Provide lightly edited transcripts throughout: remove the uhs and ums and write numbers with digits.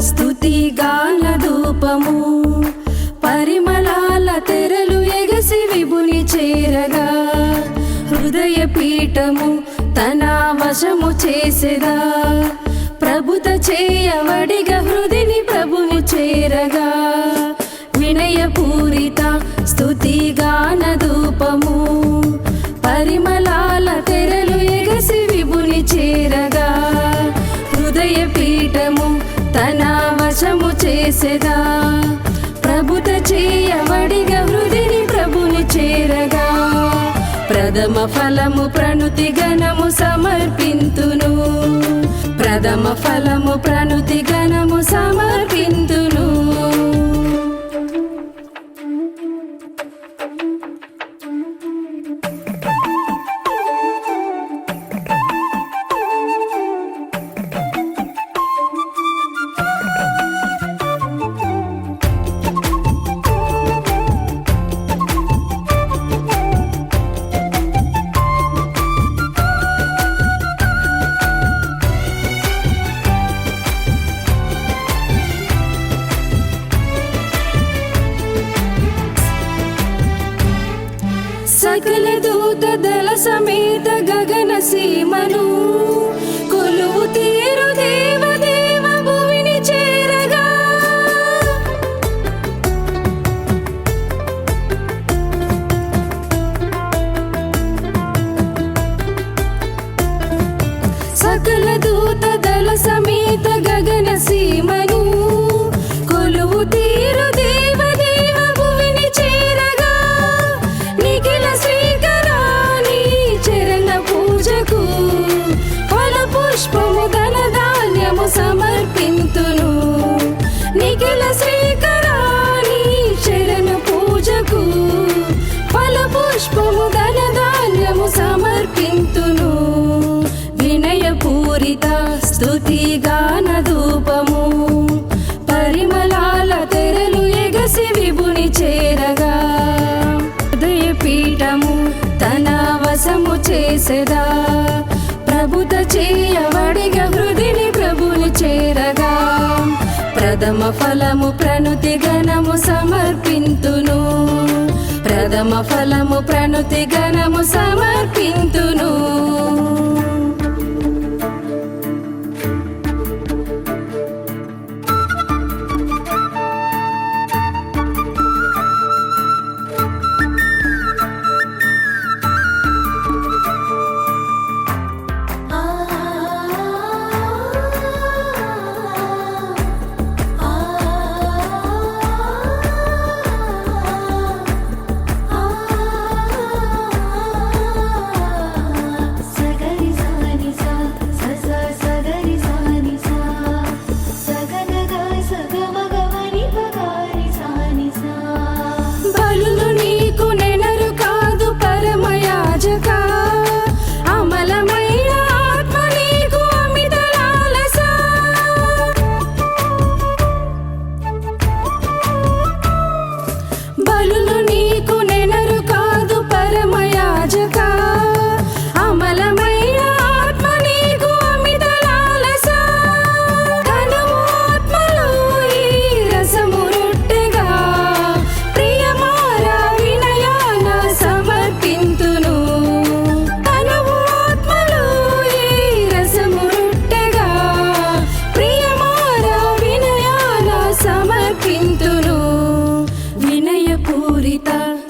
స్తుతి గాన ధూపము పరిమళాల తెరలు ఎగసి విభుని చేరగా హృదయ పీఠము తన వశము చేసెదా ప్రభుత చేయవడిగా హృదిని ప్రభుని చేరగా వినయపూరిత స్తుతి గాన ధూపము పరిమళాల తెరలు ఎగసి విభుని చేరగా హృదయ పీఠము తన వశము చేసెదా ప్రభుత చేయవడిగా హృదిని ప్రభుని చేరగా ప్రథమ ఫలము ప్రణుతి గణము సమర్పింతును ప్రథమ ఫలము ప్రణుతి గణము సమర్పింతును సకల దూత దళ సమేత గగన సీమను కొలువు తీరు దేవదేవ భువిని చేరగా సకల దూత దళ సమేత గగన సీమను కొలువు తీరు దేవదేవ భువిని చేరగా నిఖిల శ్రీకరాని చరణ పూజకు ఫల పుష్పము ధన ధాన్యము సమర్పింతును నిఖిల శ్రీకరాని చరణ పూజకు ఫల పుష్పము ధన ధాన్యము సమర్పింతును వినయపూరిత స్తుతి గాన ధూపము పరిమళాల తెరలు ఎగసి విభుని చేరగా హృదయ పీఠము తన వశము చేసెదా ప్రభుత చేయవడిగా హృదిని ప్రభుని చేరగా ప్రథమ ఫలము ప్రణుతి గణము సమర్పింతును ప్రథమ ఫలము ప్రణుతి గణము సమర్పింతును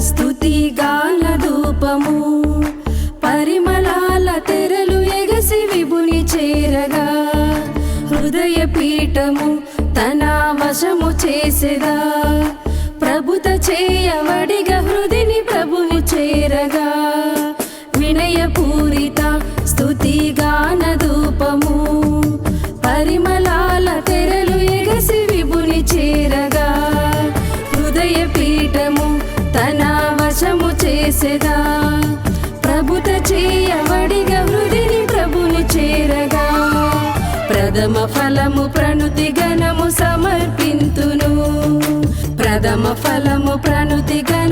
స్తుతి గాన ధూపము పరిమళాల తెరలు ఎగసి విభుని చేరగా హృదయ పీఠము తన వశము చేసెదా ప్రభుత చేయవడిగా హృదిని ప్రభుని చేరగా వినయపూరిత స్తుతి గాన ధూపము పరిమళాల తెరలు ఎగసి విభుని చేరగా హృదయ పీఠము తన వశము చేసెదా ప్రభుత చేయవడిగా హృదిని ప్రభుని చేరగా ప్రథమ ఫలము ప్రణుతి గణము సమర్పింతును ప్రథమ ఫలము ప్రణుతి గణ